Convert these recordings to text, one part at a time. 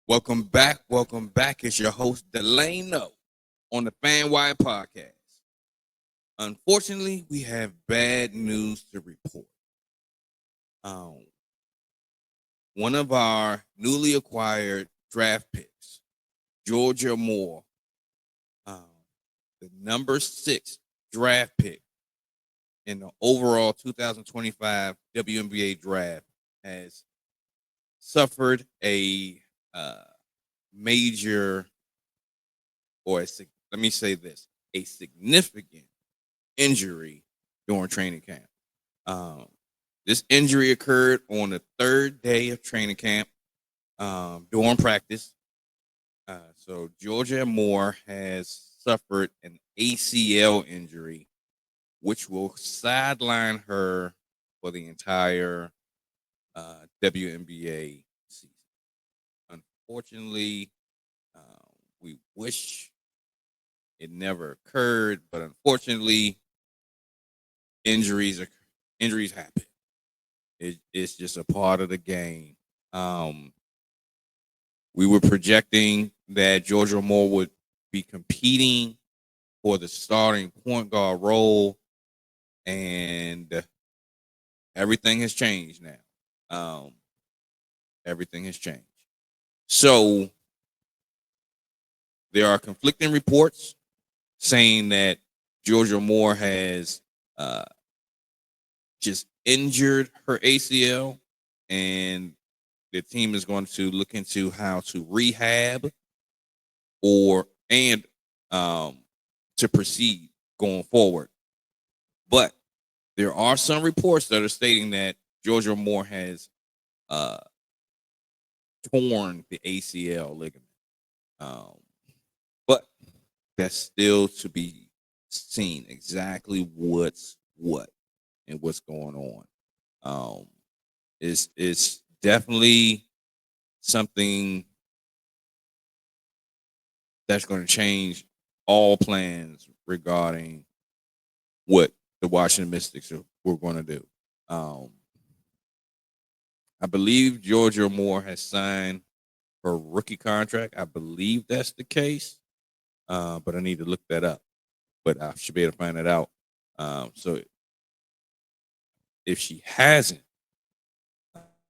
Welcome back. Welcome back. It's your host, Delano, on the FanWire podcast. Unfortunately, we have bad news to report. Um, one of our newly acquired draft picks, Georgia Amoore, um, the number 6 draft pick in the overall 2025 WNBA draft, has suffered a major, let me say this, a significant injury during training camp. This injury occurred on the 3rd day of training camp during practice. So Georgia Amoore has suffered an ACL injury, which will sideline her for the entire WNBA season. Unfortunately, we wish it never occurred, but unfortunately, injuries happen. It's just a part of the game. We were projecting that Georgia Amoore would be competing for the starting point guard role, and everything has changed now. Everything has changed. So there are conflicting reports saying that Georgia Amoore has just injured her ACL, and the team is going to look into how to rehab and to proceed going forward. But there are some reports that are stating that Georgia Amoore has torn the ACL ligament. But that's still to be seen exactly what's what and what's going on. It's definitely something that's going to change all plans regarding what the Washington Mystics were going to do. I believe Georgia Amoore has signed her rookie contract. I believe that's the case, but I need to look that up. But I should be able to find that out. So if she hasn't,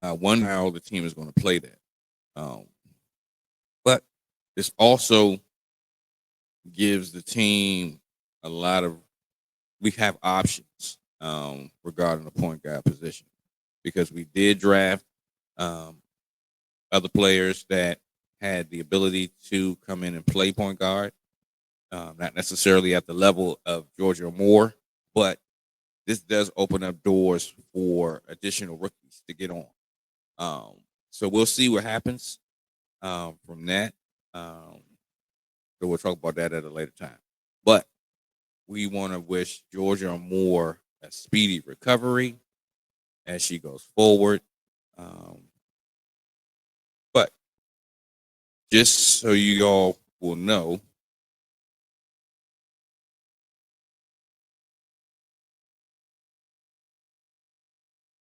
I wonder how the team is going to play that. But this also gives the team we have options regarding the point guard position, because we did draft other players that had the ability to come in and play point guard, not necessarily at the level of Georgia Amoore, but this does open up doors for additional rookies to get on. So we'll see what happens from that. So we'll talk about that at a later time. But we want to wish Georgia Amoore a speedy recovery as she goes forward. But just so you all will know,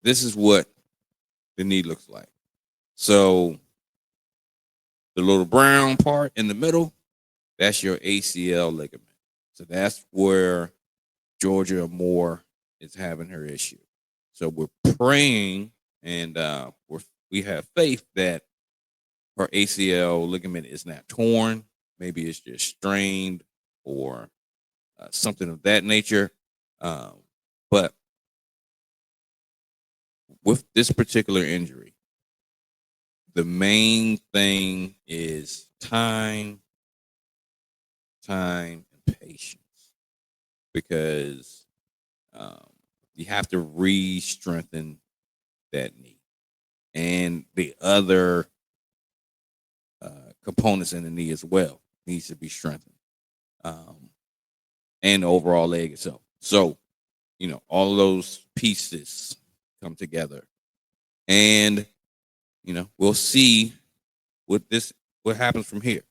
this is what the knee looks like. So the little brown part in the middle, that's your ACL ligament. So that's where Georgia Amoore is having her issue. So we're praying, and we have faith that her ACL ligament is not torn. Maybe it's just strained or something of that nature. But with this particular injury, the main thing is time, and patience, because you have to re-strengthen that knee and the other components in the knee as well needs to be strengthened, and the overall leg itself. So, all of those pieces come together, and we'll see what happens from here.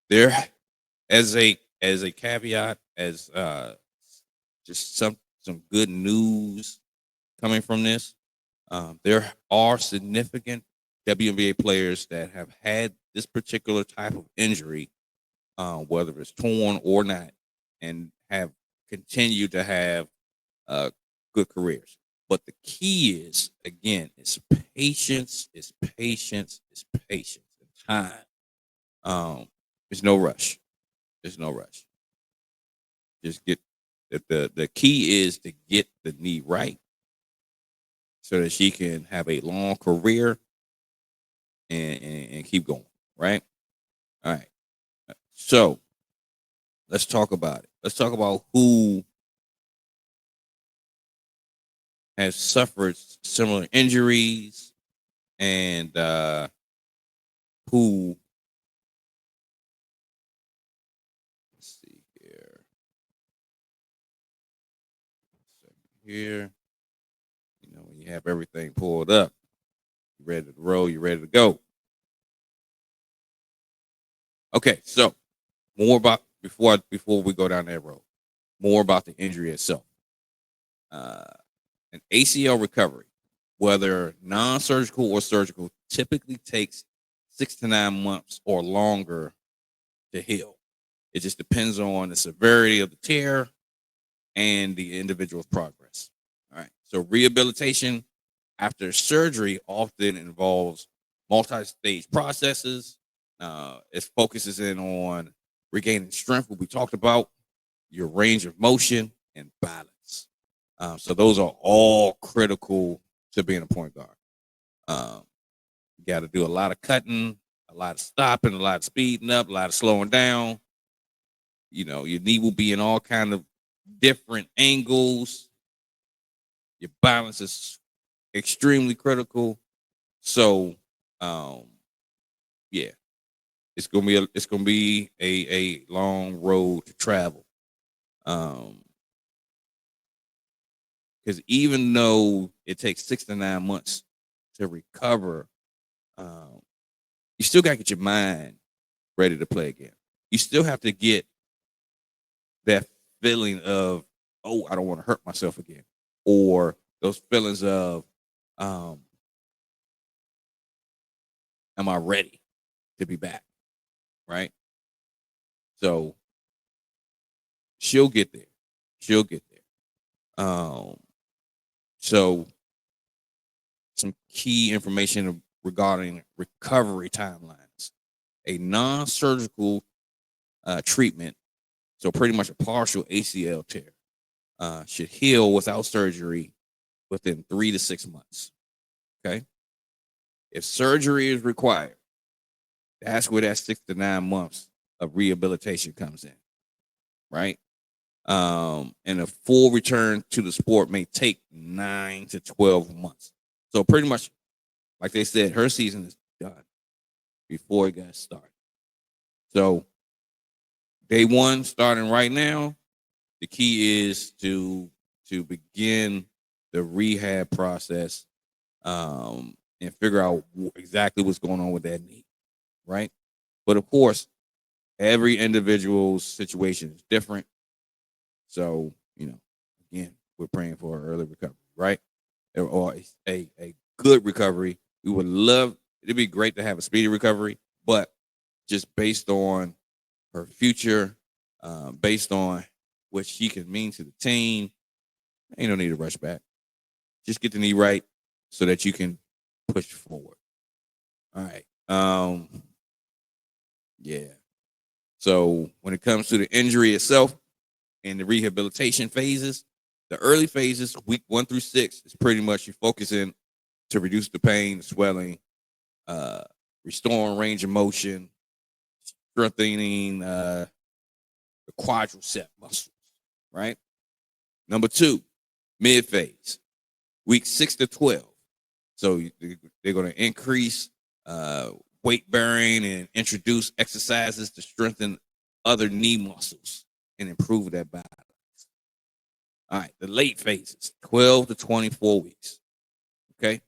There, as a caveat, as just some good news coming from this, there are significant WNBA players that have had this particular type of injury, whether it's torn or not, and have continued to have good careers. But the key is, again, it's patience, it's patience, it's patience, and time. There's no rush. There's no rush. Just get the key is to get the knee right so that she can have a long career and keep going. Right. All right. So let's talk about it. Let's talk about who has suffered similar injuries and who. Let's see here. Here, you know, when you have everything pulled up, you're ready to roll, you're ready to go. Okay, so more about before we go down that road, more about the injury itself. An ACL recovery, whether non-surgical or surgical, typically takes 6 to 9 months or longer to heal. It just depends on the severity of the tear and the individual's progress. All right. So rehabilitation after surgery often involves multi-stage processes. It focuses in on regaining strength, what we talked about, your range of motion, and balance. So those are all critical to being a point guard. You got to do a lot of cutting, a lot of stopping, a lot of speeding up, a lot of slowing down. You know, your knee will be in all kind of different angles. Your balance is extremely critical. So, yeah, it's gonna be a long road to travel. Because even though it takes 6 to 9 months to recover, you still got to get your mind ready to play again. You still have to get that feeling of, oh, I don't want to hurt myself again, or those feelings of, am I ready to be back? Right. So she'll get there. She'll get there. So some key information regarding recovery timelines. A non-surgical treatment, so pretty much a partial ACL tear, should heal without surgery within 3 to 6 months. Okay. If surgery is required, that's where that 6 to 9 months of rehabilitation comes in. Right. And a full return to the sport may take 9 to 12 months. So pretty much, like they said, her season is done before it got started. So day one, starting right now, the key is to begin the rehab process, and figure out exactly what's going on with that knee, right? But of course, every individual's situation is different. So, you know, again, we're praying for an early recovery, right? Or a good recovery. We would love, it'd be great to have a speedy recovery, but just based on her future, based on what she can mean to the team, ain't no need to rush back. Just get the knee right so that you can push forward. All right. Yeah. So when it comes to the injury itself and the rehabilitation phases, the early phases, week 1 through 6, is pretty much you focusing to reduce the pain, the swelling, restoring range of motion, strengthening the quadricep muscles, right? Number 2, mid phase, week 6 to 12. So they're going to increase weight bearing and introduce exercises to strengthen other knee muscles and improve that balance. All right, the late phases, 12 to 24 weeks. Okay,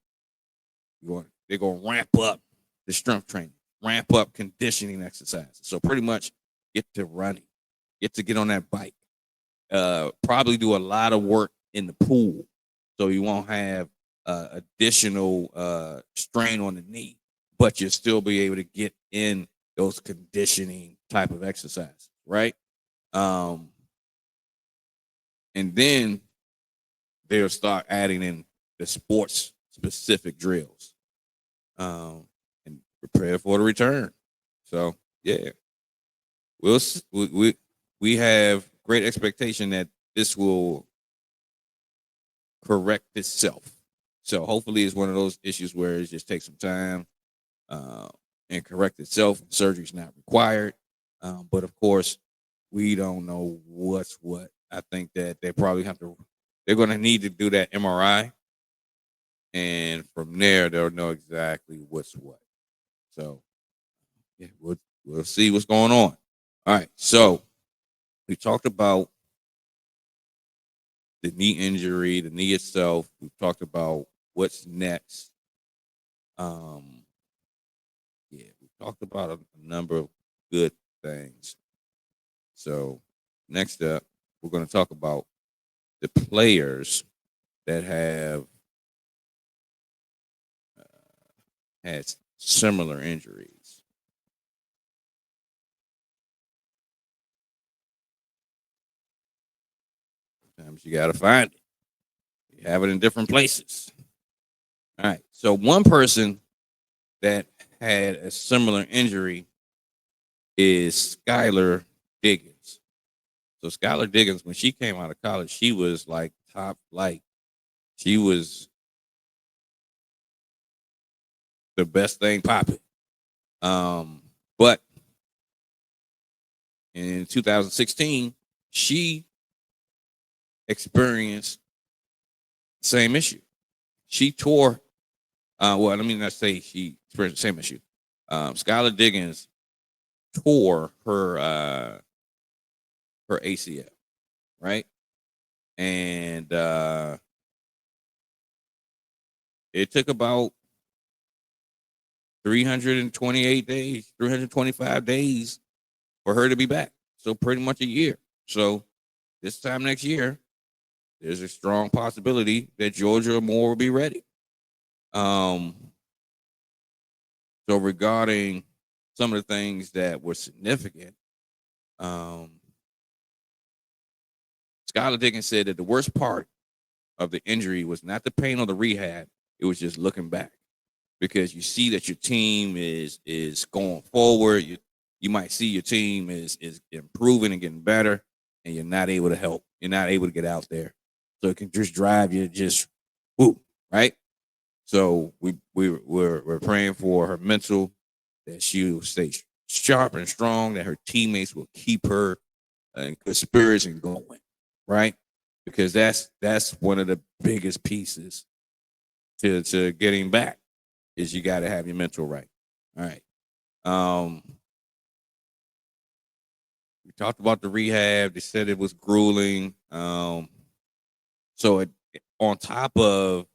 they're going to ramp up the strength training, ramp up conditioning exercises. So pretty much get to running, get on that bike. Probably do a lot of work in the pool, so you won't have additional strain on the knee. but you'll still be able to get in those conditioning type of exercises, right? And then they'll start adding in the sports specific drills, and prepare for the return. So yeah, we have great expectation that this will correct itself. So hopefully it's one of those issues where it just takes some time, uh, and correct itself. Surgery's not required, but of course we don't know what's what. I think that they probably have to. They're going to need to do that MRI, and from there they'll know exactly what's what. So yeah, we'll see what's going on. All right, so we talked about the knee injury, the knee itself. We've talked about what's next. Yeah, we talked about a number of good things. So next up, we're going to talk about the players that have had similar injuries. Sometimes you got to find it. You have it in different places. All right. So one person that had a similar injury is Skylar Diggins. So Skylar Diggins, when she came out of college, she was like top flight. She was the best thing popping. But in 2016, she experienced the same issue. She tore. Well, let me not say she experienced the same issue. Skylar Diggins tore her ACL, right? And it took about 328 days, 325 days for her to be back. So pretty much a year. So this time next year, there's a strong possibility that Georgia Amoore will be ready. So regarding some of the things that were significant, Skylar Diggins said that the worst part of the injury was not the pain or the rehab; it was just looking back, because you see that your team is going forward. You might see your team is improving and getting better, and you're not able to help. You're not able to get out there, so it can just drive you just whoo, right? So we're praying for her mental, that she will stay sharp and strong, that her teammates will keep her in good spirits and going, right? Because that's one of the biggest pieces to getting back, is you got to have your mental right. All right. We talked about the rehab. They said it was grueling. So on top of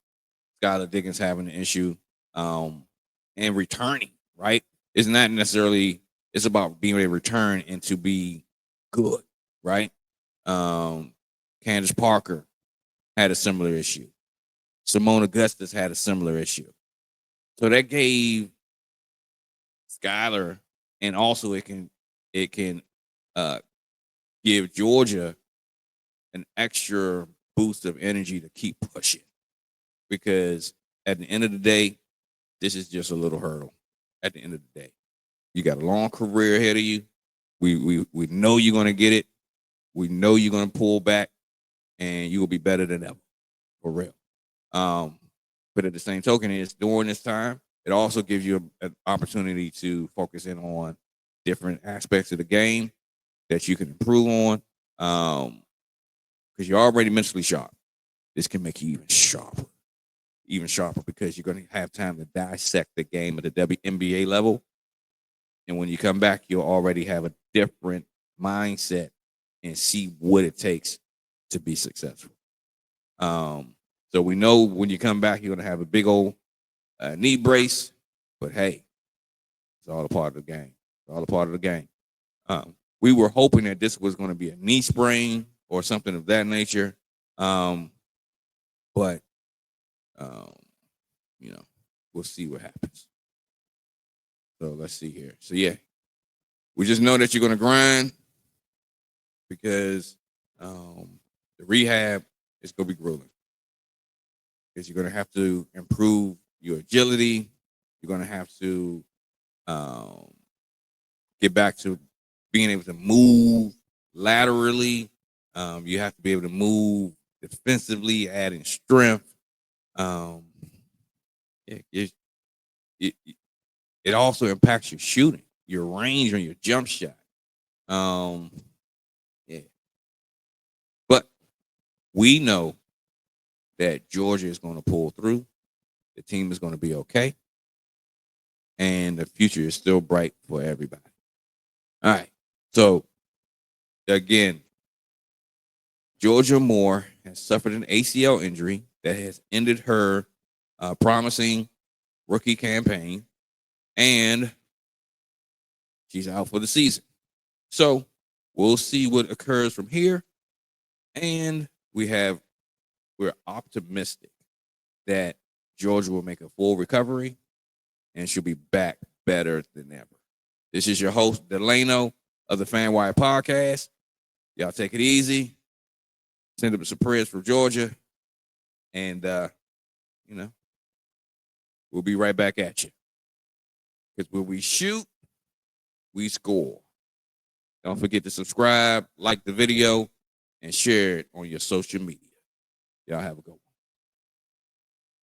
Skylar Diggins having an issue, and returning, right? It's not necessarily, it's about being able to return and to be good, right? Candace Parker had a similar issue. Simone Augustus had a similar issue. So that gave Skylar, and also it can uh, give Georgia an extra boost of energy to keep pushing, because at the end of the day, this is just a little hurdle. At the end of the day, you got a long career ahead of you. We know you're gonna get it. We know you're gonna pull back, and you will be better than ever, for real. But at the same token, is during this time, it also gives you an opportunity to focus in on different aspects of the game that you can improve on. Because you're already mentally sharp. This can make you even sharper, because you're going to have time to dissect the game at the WNBA level. And when you come back, you'll already have a different mindset and see what it takes to be successful. So we know when you come back, you're going to have a big old knee brace, but hey, it's all a part of the game. It's all a part of the game. We were hoping that this was going to be a knee sprain or something of that nature. But, you know, we'll see what happens. So let's see here. So yeah, we just know that you're gonna grind because the rehab is gonna be grueling. Because you're gonna have to improve your agility. You're gonna have to um, get back to being able to move laterally. You have to be able to move defensively, adding strength. Um, it, it also impacts your shooting, your range on your jump shot. Yeah, but we know that Georgia is going to pull through. The team is going to be okay, and the future is still bright for everybody. All right, so again, Georgia Amoore has suffered an ACL injury that has ended her promising rookie campaign, and she's out for the season. So we'll see what occurs from here, and we're optimistic that Georgia will make a full recovery and she'll be back better than ever. This is your host, Delano of the FanWire podcast. Y'all take it easy. Send up some prayers for Georgia. And, we'll be right back at you. Because when we shoot, we score. Don't forget to subscribe, like the video, and share it on your social media. Y'all have a good one.